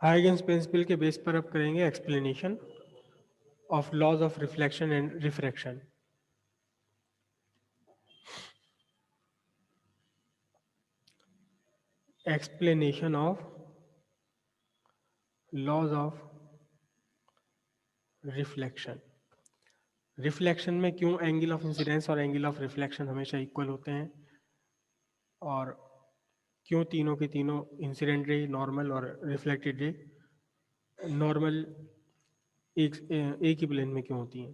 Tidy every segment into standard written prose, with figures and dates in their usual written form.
Huygens principal के base पर अब करेंगे explanation of laws of reflection and refraction. Explanation of laws of reflection. Reflection में क्यों एंगल ऑफ इंसिडेंस और एंगल ऑफ रिफ्लेक्शन हमेशा इक्वल होते हैं, और क्यों तीनों के तीनों इंसिडेंट रे, नॉर्मल और रिफ्लेक्टेड रे नॉर्मल एक ही प्लेन में क्यों होती हैं।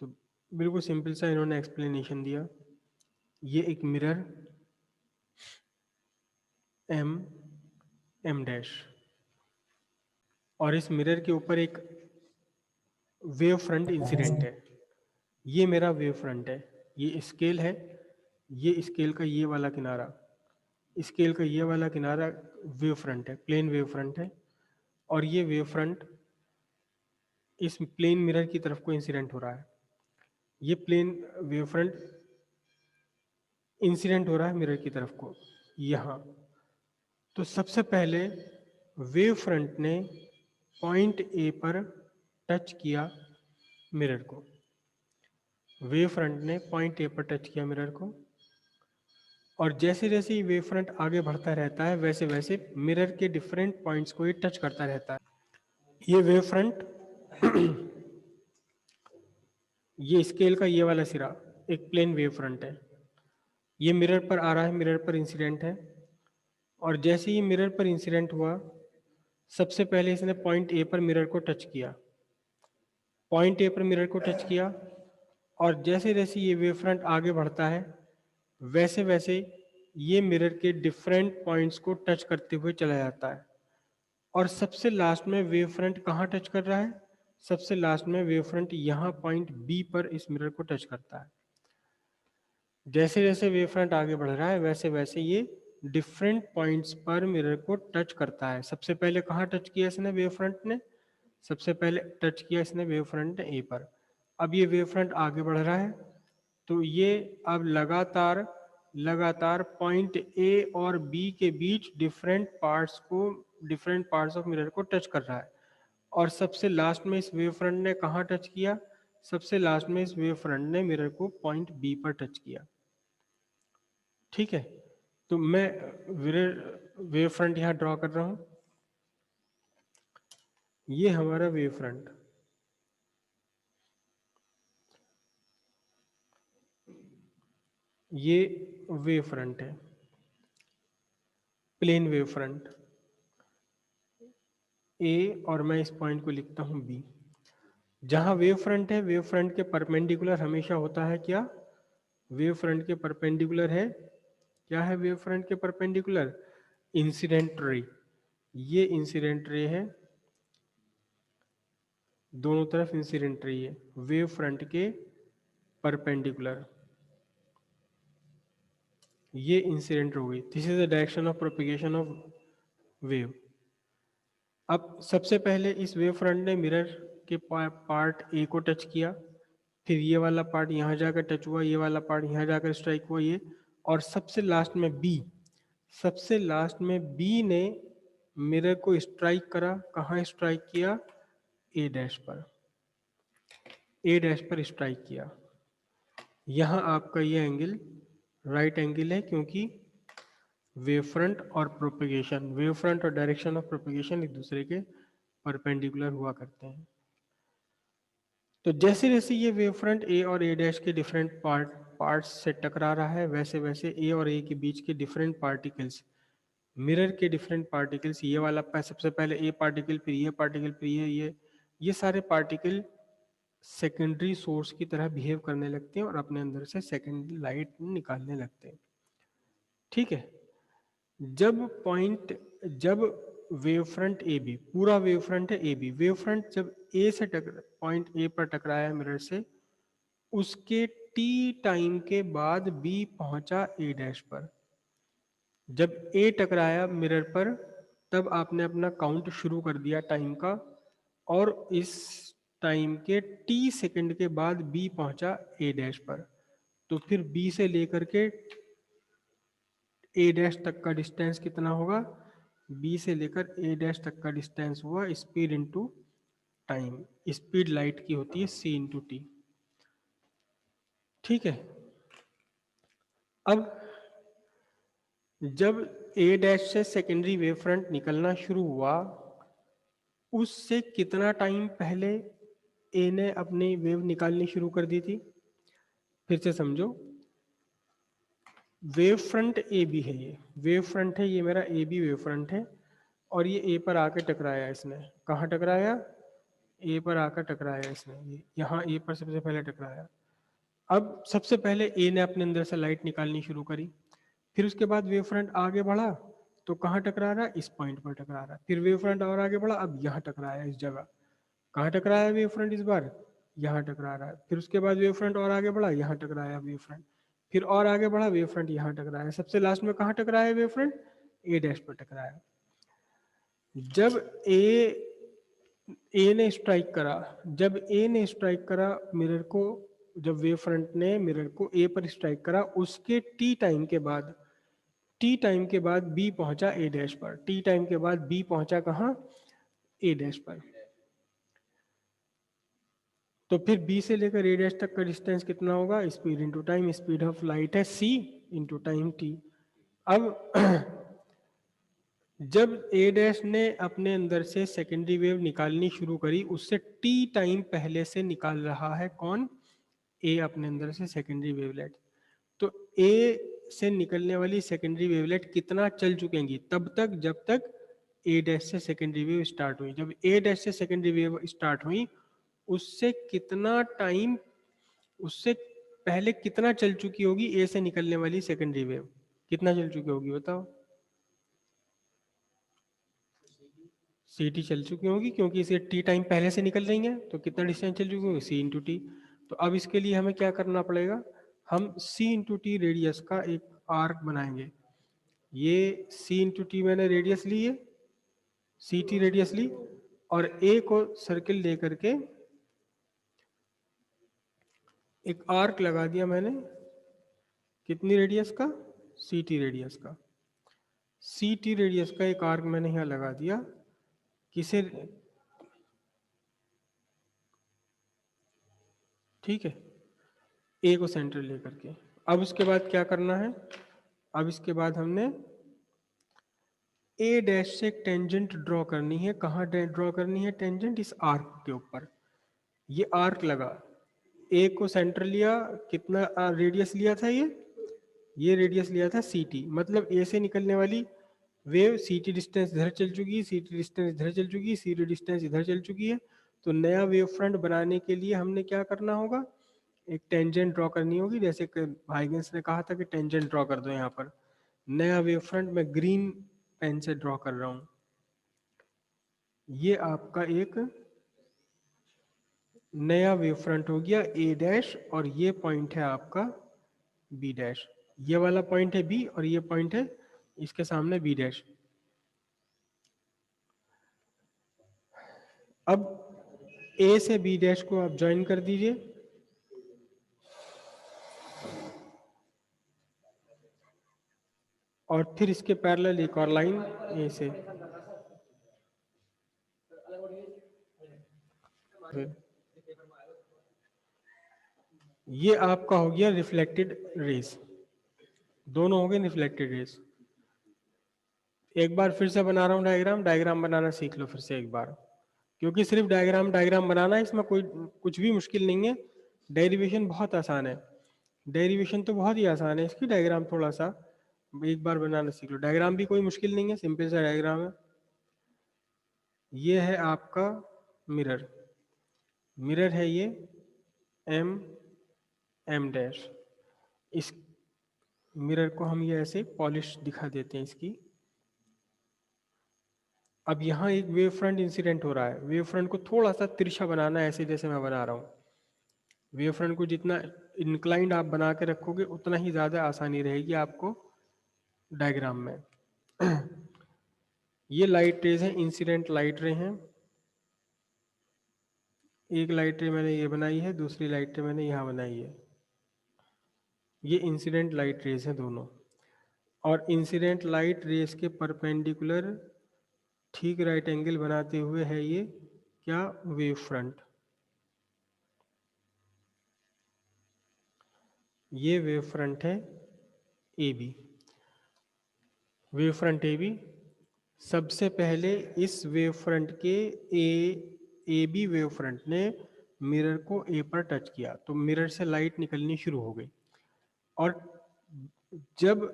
तो बिल्कुल सिंपल सा इन्होंने एक्सप्लेनेशन दिया। ये एक मिरर एम डैश, और इस मिरर के ऊपर एक वेव फ्रंट इंसिडेंट है। ये मेरा वेव फ्रंट है, ये स्केल है, ये स्केल का ये वाला किनारा, स्केल का ये वाला किनारा वेव फ्रंट है, प्लेन वेव फ्रंट है, और ये वेव फ्रंट इस प्लेन मिरर की तरफ को इंसिडेंट हो रहा है। ये प्लेन वेव फ्रंट इंसिडेंट हो रहा है मिरर की तरफ को यहाँ। तो सबसे पहले वेव फ्रंट ने पॉइंट ए पर टच किया मिरर को, वेव फ्रंट ने पॉइंट ए पर टच किया मिरर को, और जैसे जैसे ये वेव फ्रंट आगे बढ़ता रहता है वैसे वैसे मिरर के डिफरेंट पॉइंट्स को ये टच करता रहता है। ये वेव फ्रंट ये स्केल का ये वाला सिरा एक प्लेन वेव फ्रंट है, ये मिरर पर आ रहा है, मिरर पर इंसिडेंट है, और जैसे ही मिरर पर इंसिडेंट हुआ सबसे पहले इसने पॉइंट ए पर मिरर को टच किया, पॉइंट ए पर मिरर को टच किया, और जैसे जैसे ये वेव फ्रंट आगे बढ़ता है वैसे वैसे ये मिरर के डिफरेंट पॉइंट्स को टच करते हुए चला जाता है। और सबसे लास्ट में वेव फ्रंट कहाँ टच कर रहा है, सबसे लास्ट में वेव फ्रंट यहाँ पॉइंट बी पर इस मिरर को टच करता है। जैसे जैसे वेव फ्रंट आगे बढ़ रहा है वैसे वैसे ये डिफरेंट पॉइंट्स पर मिरर को टच करता है। सबसे पहले कहाँ टच किया इसने वेव फ्रंट ने, सबसे पहले टच किया इसने वेव फ्रंट ए पर। अब ये वेव फ्रंट आगे बढ़ रहा है तो ये अब लगातार लगातार पॉइंट ए और बी के बीच डिफरेंट पार्ट्स ऑफ मिरर को टच कर रहा है। और सबसे लास्ट में इस वेव फ्रंट ने कहाँ टच किया, सबसे लास्ट में इस वेव फ्रंट ने मिरर को पॉइंट बी पर टच किया। ठीक है, तो मैं वेव फ्रंट यहाँ ड्रॉ कर रहा हूँ। ये हमारा वेव फ्रंट, ये वेव फ्रंट है, प्लेन वेव फ्रंट ए, और मैं इस पॉइंट को लिखता हूँ बी। जहाँ वेव फ्रंट है, वेव फ्रंट के परपेंडिकुलर हमेशा होता है क्या, वेव फ्रंट के परपेंडिकुलर है, क्या है वेव फ्रंट के परपेंडिकुलर, इंसिडेंट रे। ये इंसिडेंट रे है, दोनों तरफ इंसिडेंट रे है वेव फ्रंट के परपेंडिकुलर, ये इंसिडेंट हो गई। This is the direction of propagation of wave. अब सबसे पहले इस वेव फ्रंट ने मिरर के पार्ट ए को टच किया, फिर ये वाला पार्ट यहाँ जाकर टच हुआ, ये वाला पार्ट यहाँ जाकर स्ट्राइक हुआ ये, और सबसे लास्ट में बी, सबसे लास्ट में बी ने मिरर को स्ट्राइक करा। कहाँ स्ट्राइक किया, ए डैश पर, ए डैश पर स्ट्राइक किया। यहाँ आपका ये एंगल राइट एंगल है, क्योंकि वेव फ्रंट और प्रोपेगेशन, वेव फ्रंट और डायरेक्शन ऑफ प्रोपेगेशन एक दूसरे के परपेंडिकुलर हुआ करते हैं। तो जैसे जैसे ये वेव फ्रंट ए और ए डैश के डिफरेंट पार्ट्स से टकरा रहा है वैसे वैसे ए और ए के बीच के डिफरेंट पार्टिकल्स, मिरर के डिफरेंट पार्टिकल्स, ये वाला सबसे पहले ए पार्टिकल, फिर ये पार्टिकल, फिर ये सारे पार्टिकल सेकेंडरी सोर्स की तरह बिहेव करने लगते हैं और अपने अंदर से सेकेंडरी लाइट निकालने लगते हैं। ठीक है, जब वेव फ्रंट ए बी, पूरा वेव फ्रंट है ए बी, वेव फ्रंट जब ए से पॉइंट ए पर टकराया मिरर से, उसके टी टाइम के बाद बी पहुंचा ए डैश पर। जब ए टकराया मिरर पर तब आपने अपना काउंट शुरू कर दिया टाइम का, और इस टाइम के टी सेकंड के बाद बी पहुंचा ए डैश पर। तो फिर बी से लेकर के ए डैश तक का डिस्टेंस कितना होगा, बी से लेकर ए डैश तक का डिस्टेंस हुआ speed into time. Speed light की होती है सी इंटू टी। ठीक है। अब जब ए डैश से सेकेंडरी वेव फ्रंट निकलना शुरू हुआ, उससे कितना टाइम पहले ए ने अपनी वेव निकालनी शुरू कर दी थी? फिर से समझो, वेव फ्रंट ए बी है, ये वेव फ्रंट है, ये मेरा ए बी वेव फ्रंट है, और ये ए पर आके टकराया इसने। कहाँ टकराया? ए पर आकर टकराया इसने, ये यहाँ ए पर सबसे पहले टकराया। अब सबसे पहले ए ने अपने अंदर से लाइट निकालनी शुरू करी, फिर उसके बाद वेव फ्रंट आगे बढ़ा तो कहाँ टकरा रहा है? इस पॉइंट पर टकरा रहा है। फिर वेव फ्रंट और आगे बढ़ा, अब यहाँ टकराया इस जगह। कहाँ टकराया वेव फ्रंट इस बार? यहाँ टकरा रहा है। फिर उसके बाद वेव फ्रंट और आगे बढ़ा, यहाँ टकराया वेव फ्रंट। फिर और आगे बढ़ा, वेव फ्रंट यहाँ टकराया। सबसे लास्ट में कहाँ टकराया वेव फ्रंट? ए डैश पर टकराया। जब ए ने स्ट्राइक करा, जब ए ने स्ट्राइक करा मिरर को, जब वेव फ्रंट ने मिरर को ए पर स्ट्राइक करा, उसके टी टाइम के बाद, टी टाइम के बाद बी पहुंचा ए डैश पर। टी टाइम के बाद बी पहुंचा कहाँ? ए डैश पर। तो फिर बी से लेकर ए डैश तक का डिस्टेंस कितना होगा? Speed into time. Speed of light है सी इंटू टाइम टी। अब जब ए डैश ने अपने अंदर से सेकेंडरी वेव निकालनी शुरू करी, उससे टी टाइम पहले से निकाल रहा है कौन? ए अपने अंदर से सेकेंडरी वेवलेट। तो ए से निकलने वाली सेकेंडरी वेवलेट कितना चल चुकेंगी तब तक जब तक ए डैश से सेकेंडरी वेव स्टार्ट हुई। जब ए डैश से सेकेंडरी वेव स्टार्ट हुई, उससे कितना टाइम, उससे पहले कितना चल चुकी होगी ए से निकलने वाली सेकेंडरी वेव? कितना चल चुकी होगी बताओ? सी टी चल चुकी होगी, क्योंकि इसे टी टाइम पहले से निकल रही है, तो कितना डिस्टेंस चल चुकी होगी? सी इंटू टी। तो अब इसके लिए हमें क्या करना पड़ेगा? हम सी इंटू टी रेडियस का एक आर्क बनाएंगे। ये सी इंटू टी मैंने रेडियस ली है, सी टी रेडियस ली, और ए को सर्किल दे करके एक आर्क लगा दिया मैंने। कितनी रेडियस का? सी टी रेडियस का। सी टी रेडियस का एक आर्क मैंने यहाँ लगा दिया। किसे? ठीक है, ए को सेंटर लेकर के। अब उसके बाद क्या करना है? अब इसके बाद हमने ए डैश से एक टेंजेंट ड्रॉ करनी है। कहाँ ड्रॉ करनी है टेंजेंट? इस आर्क के ऊपर। ये आर्क लगा, ए को सेंटर लिया, कितना रेडियस लिया था? ये रेडियस लिया था सी टी। मतलब ए से निकलने वाली वेव सी टी डिस्टेंस इधर चल चुकी है, सी टी डिस्टेंस इधर चल चुकी है, सी टी डिस्टेंस इधर चल चुकी है। तो नया वेव फ्रंट बनाने के लिए हमने क्या करना होगा? एक टेंजेंट ड्रॉ करनी होगी। जैसे कि हाइगेंस ने कहा था कि टेंजेंट ड्रॉ कर दो यहाँ पर। नया वेव फ्रंट मैं ग्रीन पेन से ड्रॉ कर रहा हूँ। ये आपका एक नया वेव फ्रंट हो गया ए डैश, और ये पॉइंट है आपका बी डैश। ये वाला पॉइंट है बी, और ये पॉइंट है इसके सामने बी डैश। अब ए से बी डैश को आप ज्वाइन कर दीजिए, और फिर इसके पैरेलल एक और लाइन ए से। ये आपका हो गया रिफ्लेक्टेड रेस। दोनों हो गए रिफ्लेक्टेड रेस। एक बार फिर से बना रहा हूँ डायग्राम। डायग्राम बनाना सीख लो फिर से एक बार, क्योंकि सिर्फ डायग्राम बनाना है, इसमें कोई कुछ भी मुश्किल नहीं है। डेरिवेशन बहुत आसान है, डेरिवेशन तो बहुत ही आसान है इसकी। डायग्राम थोड़ा सा एक बार बनाना सीख लो। डायग्राम भी कोई मुश्किल नहीं है, सिंपल सा डायग्राम है। ये है आपका मिरर, मिरर है ये एम एम डैश। इस मिरर को हम ये ऐसे पॉलिश दिखा देते हैं इसकी। अब यहाँ एक वेव फ्रंट इंसिडेंट हो रहा है। वेव फ्रंट को थोड़ा सा तिरछा बनाना है, ऐसे जैसे मैं बना रहा हूँ। वेव फ्रंट को जितना इंक्लाइंड आप बना के रखोगे, उतना ही ज़्यादा आसानी रहेगी आपको डायग्राम में। ये लाइट रेज हैं, इंसिडेंट लाइट रे हैं। एक लाइट रे मैंने ये बनाई है, दूसरी लाइट रे मैंने यहाँ बनाई है। ये इंसिडेंट लाइट रेज हैं दोनों। और इंसिडेंट लाइट रेज के परपेंडिकुलर ठीक राइट एंगल बनाते हुए है ये क्या, वेव फ्रंट। ये वेव फ्रंट है A B, wave front A B. सबसे पहले इस वेव फ्रंट के ए बी वेव फ्रंट ने मिरर को ए पर टच किया तो मिरर से लाइट निकलनी शुरू हो गई, और जब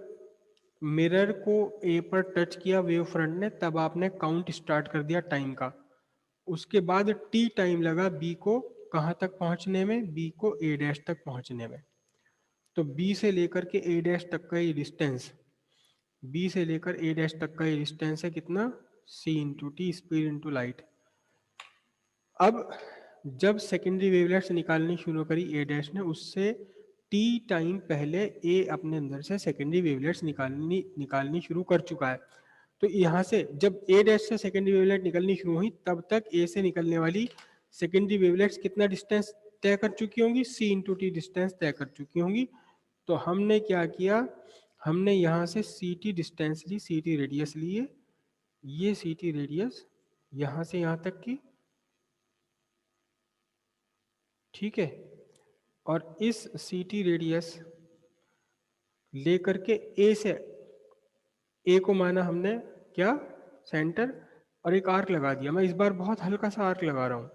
मिरर को ए पर टच किया वेव फ्रंट ने तब आपने काउंट स्टार्ट कर दिया टाइम का। उसके बाद टी टाइम लगा बी को कहाँ तक पहुंचने में, बी को ए डैश तक पहुंचने में। तो बी से लेकर के ए डैश तक का ये डिस्टेंस, बी से लेकर ए डैश तक का ये डिस्टेंस है कितना, सी into T, speed into light. अब जब सेकेंडरी वेवलेट्स निकालनी शुरू करी ए डैश ने, उससे टी टाइम पहले ए अपने अंदर से सेकेंडरी वेवलेट्स निकालनी शुरू कर चुका है। तो यहाँ से जब ए डैश से सेकेंडरी वेवलेट निकलनी शुरू हुई तब तक ए से निकलने वाली सेकेंडरी वेवलेट्स कितना डिस्टेंस तय कर चुकी होंगी, सी इंटू टी डिस्टेंस तय कर चुकी होंगी। तो हमने क्या किया, हमने यहाँ से सी टी डिस्टेंस ली, सी टी रेडियस लिए, ये सी टी रेडियस यहाँ से यहाँ तक की, ठीक है। और इस सी टी रेडियस लेकर के ए से, ए को माना हमने क्या, सेंटर, और एक आर्क लगा दिया। मैं इस बार बहुत हल्का सा आर्क लगा रहा हूँ,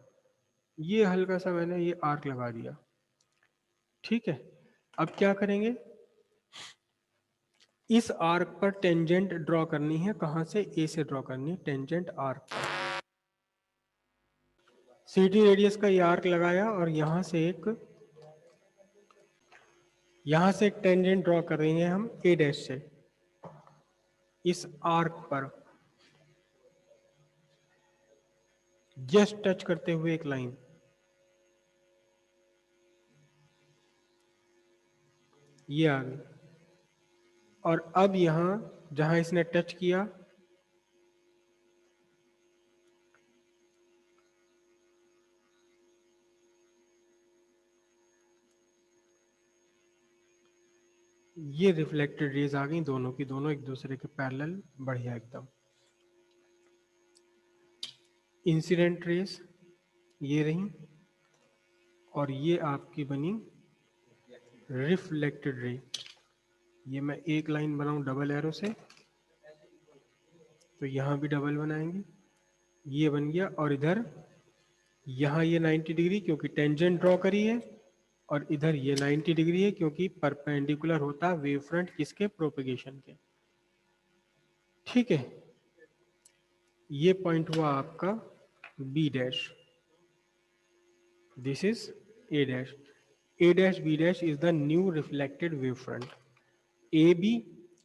ये हल्का सा मैंने ये आर्क लगा दिया, ठीक है। अब क्या करेंगे, इस आर्क पर टेंजेंट ड्रॉ करनी है, कहां से, ए से ड्रॉ करनी है टेंजेंट आर्क पर। सीटी रेडियस का ये आर्क लगाया और यहां से एक टेंजेंट ड्रॉ करेंगे हम ए डैश से इस आर्क पर, जस्ट टच करते हुए एक लाइन, ये आ गई। और अब यहां जहां इसने टच किया, ये रिफ्लेक्टेड रेज आ गई, दोनों की दोनों एक दूसरे के पैरेलल, बढ़िया एकदम। इंसिडेंट रेज ये रही, और ये आपकी बनी रिफ्लेक्टेड रे। ये मैं एक लाइन बनाऊं डबल एरो से, तो यहाँ भी डबल बनाएंगे, ये बन गया। और इधर यहाँ ये 90 डिग्री क्योंकि टेंजेंट ड्रॉ करी है, और इधर ये 90 डिग्री है क्योंकि परपेंडिकुलर होता है वेव फ्रंट किसके, प्रोपेगेशन के, ठीक है। ये पॉइंट हुआ आपका B dash, this is a dash. A dash B dash is the new reflected wave front. A B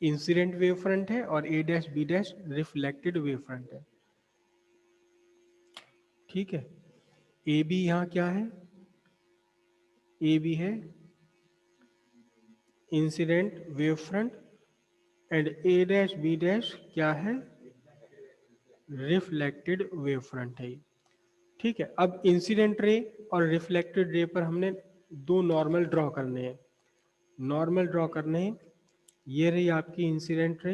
incident wave front है और ए dash B dash reflected wave front है, ठीक है। ए बी यहाँ क्या है, ए बी है incident wave front, and A dash B dash क्या है, रिफ्लेक्टेड वेव फ्रंट है, ठीक है। अब इंसिडेंट रे और रिफ्लेक्टेड रे पर हमने दो नॉर्मल ड्रॉ करने हैं, नॉर्मल ड्रॉ करने हैं। ये रही आपकी इंसिडेंट रे,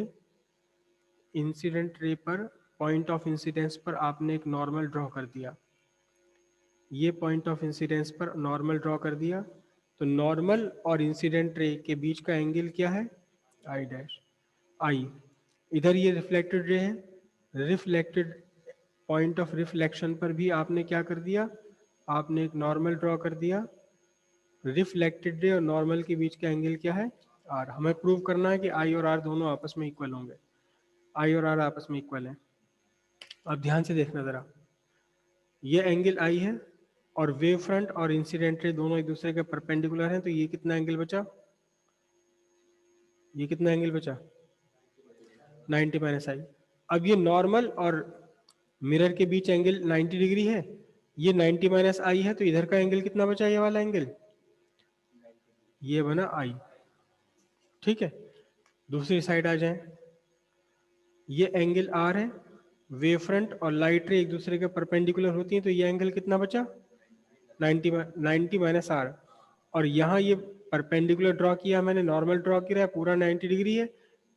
इंसिडेंट रे पर पॉइंट ऑफ इंसिडेंस पर आपने एक नॉर्मल ड्रॉ कर दिया, ये पॉइंट ऑफ इंसिडेंस पर नॉर्मल ड्रॉ कर दिया। तो नॉर्मल और इंसिडेंट रे के बीच का एंगल क्या है, आई डैश, आई। इधर ये रिफ्लेक्टेड रे है, रिफ्लेक्टेड पॉइंट ऑफ रिफ्लेक्शन पर भी आपने क्या कर दिया, आपने एक नॉर्मल ड्रॉ कर दिया। रिफ्लेक्टेड रे और नॉर्मल के बीच का एंगल क्या है, आर। हमें प्रूव करना है कि आई और आर दोनों आपस में इक्वल होंगे, आई और आर आपस में इक्वल है। अब ध्यान से देखना जरा, ये एंगल आई है और वेव फ्रंट और इंसिडेंट रे दोनों एक दूसरे के परपेंडिकुलर हैं, तो ये कितना एंगल बचा, ये कितना एंगल बचा, 90 माइनस आई। अब ये नॉर्मल और मिरर के बीच एंगल 90 डिग्री है, ये 90 माइनस आई है, तो इधर का एंगल कितना बचा, ये वाला एंगल, ये बना आई, ठीक है। दूसरी साइड आ जाए, ये एंगल आर है, वेव फ्रंट और लाइट रे एक दूसरे के परपेंडिकुलर होती हैं, तो ये एंगल कितना बचा, 90 माइनस आर। और यहाँ ये परपेंडिकुलर ड्रॉ किया मैंने, नॉर्मल ड्रॉ किया है, पूरा 90 डिग्री है,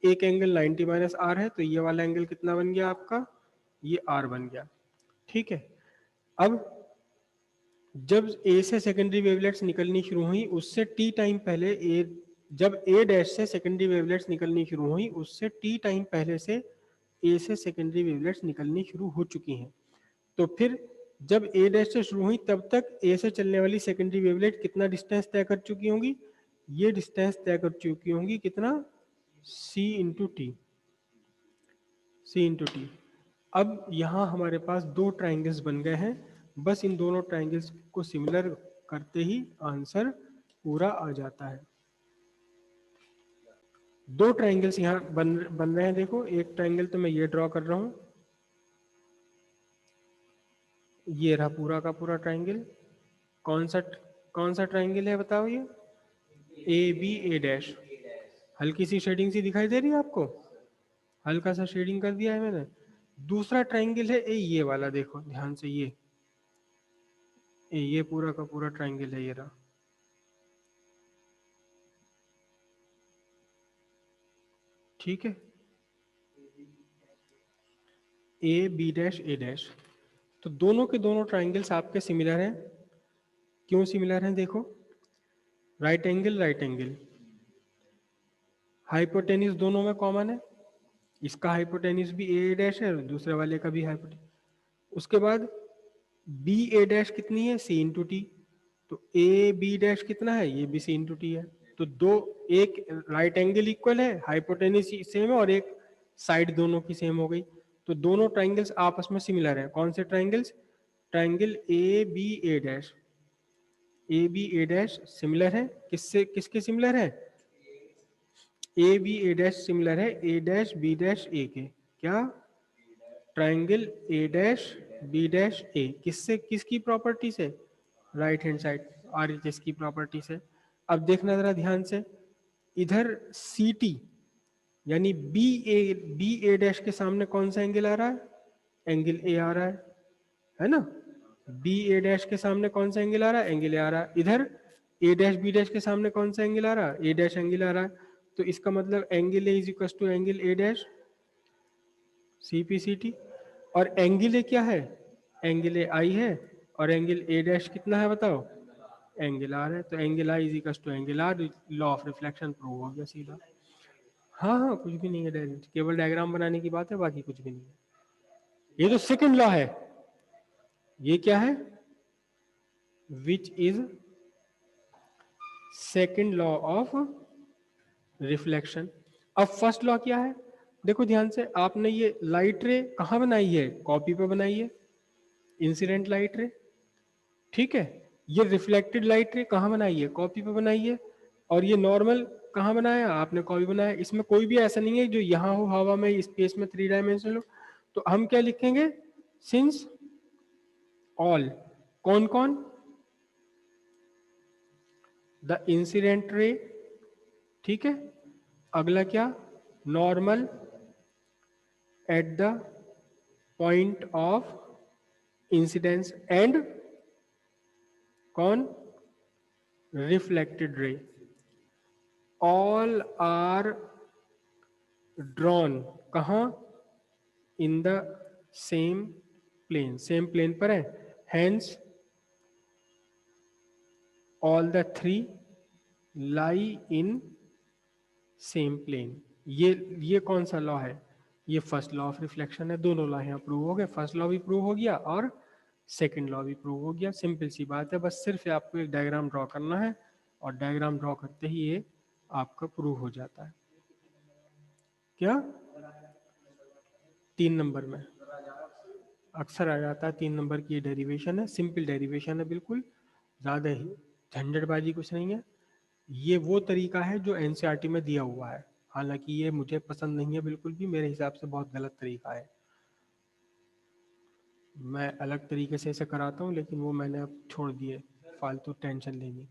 एक एंगल 90 माइनस आर है, तो ये वाला एंगल कितना बन गया आपका ये R बन गया। ठीक है, अब जब A से सेकेंडरी वेवलेट्स निकलनी शुरू हुई उससे t टाइम पहले जब A डैश से सेकेंडरी वेवलेट्स निकलनी शुरू हुई उससे t टाइम पहले से A से सेकेंडरी वेवलेट्स निकलनी शुरू हो चुकी हैं। तो फिर जब A डैश से शुरू हुई तब तक A से चलने वाली सेकेंडरी वेवलेट कितना डिस्टेंस तय कर चुकी होंगी? ये डिस्टेंस तय कर चुकी होंगी कितना? c into T, c into T. अब यहाँ हमारे पास दो ट्राइंगल्स बन गए हैं, बस इन दोनों ट्राइंगल्स को सिमिलर करते ही आंसर पूरा आ जाता है। दो ट्राइंगल्स यहाँ बन रहे हैं, देखो एक ट्राइंगल तो मैं ये ड्रॉ कर रहा हूँ, ये रहा पूरा का पूरा ट्राइंगल। कौन सा ट्राइंगल है बताओ? ये ए बी ए डैश। हल्की सी शेडिंग सी दिखाई दे रही है आपको? हल्का सा शेडिंग कर दिया है मैंने। दूसरा ट्राइंगल है ये वाला, देखो ध्यान से, ये पूरा का पूरा ट्राइंगल है, ये रहा। ठीक है, A B dash A dash. तो दोनों के दोनों ट्राइंगल्स आपके सिमिलर हैं। क्यों सिमिलर हैं? देखो, राइट एंगल, हाइपोटेन्यूज दोनों में कॉमन है, इसका हाइपोटेन्यूज भी ए डैश है और दूसरे वाले का भी हाइपोटेन्यूज। उसके बाद बी ए डैश कितनी है? सी इंटू टी। तो ए बी डैश कितना है? ये भी सी इंटू टी है। तो दो, एक राइट एंगल इक्वल है, हाइपोटेन्यूज सेम है और एक साइड दोनों की सेम हो गई। तो दोनों ट्राइंगल्स आपस में सिमिलर हैं। कौन से triangles? Triangle A B A dash, A B A dash similar है। किससे किसके सिमिलर है? A B A dash similar है ए डैश बी डैश ए के। क्या? Triangle A dash B dash ए किससे, किसकी प्रॉपर्टी से? राइट हैंड साइड RHS की प्रॉपर्टी से। अब देखना जरा ध्यान से, इधर सी टी यानी बी ए डैश के सामने कौन सा एंगल आ रहा है? एंगल ए आ रहा है ना? बी ए डैश के सामने कौन सा एंगल आ रहा है? एंगल ए आ रहा है। इधर ए डैश बी डैश के सामने कौन सा एंगल आ रहा है? ए डैश एंगल आ रहा है। तो इसका मतलब angle A is equal to angle A dash C P C T. और एंगल ए क्या है? एंगल ए आई है और एंगल ए डैश कितना है बताओ? एंगल आर है। तो angle I is equal to angle R, law of reflection prove हो गया सीधा। हाँ हाँ, कुछ भी नहीं है, डायरेक्ट केवल डायग्राम बनाने की बात है, बाकी कुछ भी नहीं है। ये तो सेकंड लॉ है। ये क्या है? Which is second law of reflection. अब फर्स्ट लॉ क्या है? देखो ध्यान से, आपने ये लाइट रे कहाँ बनाई है? कॉपी पे बनाई है, इंसिडेंट लाइट रे। ठीक है, ये रिफ्लेक्टेड लाइट रे कहाँ बनाई है? कॉपी पे बनाई है। और ये नॉर्मल कहाँ बनाया? आपने कॉपी बनाया। इसमें कोई भी ऐसा नहीं है जो यहाँ हो हवा में, स्पेस में, 3 डायमेंशनल हो। तो हम क्या लिखेंगे? सिंस ऑल, कौन कौन? The incident ray. ठीक है, अगला क्या? Normal at the point of incidence and कौन? Reflected ray. All are drawn कहाँ? In the same plane, same plane पर है। Hence all the three lie in same plane. ये कौन सा लॉ है? ये फर्स्ट लॉ ऑफ रिफ्लेक्शन है। दोनों लॉ यहाँ प्रूव हो गए, फर्स्ट लॉ भी प्रूव हो गया और सेकंड लॉ भी प्रूव हो गया। सिंपल सी बात है, बस सिर्फ आपको एक डायग्राम ड्रॉ करना है और डायग्राम ड्रॉ करते ही ये आपका प्रूव हो जाता है। क्या? 3 नंबर में अक्सर आ जाता है। 3 नंबर की डेरिवेशन है, सिंपल डेरिवेशन है, बिल्कुल ज़्यादा ही झंझटबाजी कुछ नहीं है। ये वो तरीका है जो एनसीईआरटी में दिया हुआ है, हालांकि ये मुझे पसंद नहीं है बिल्कुल भी, मेरे हिसाब से बहुत गलत तरीका है। मैं अलग तरीके से इसे कराता हूँ, लेकिन वो मैंने अब छोड़ दिए, फालतू टेंशन लेनी।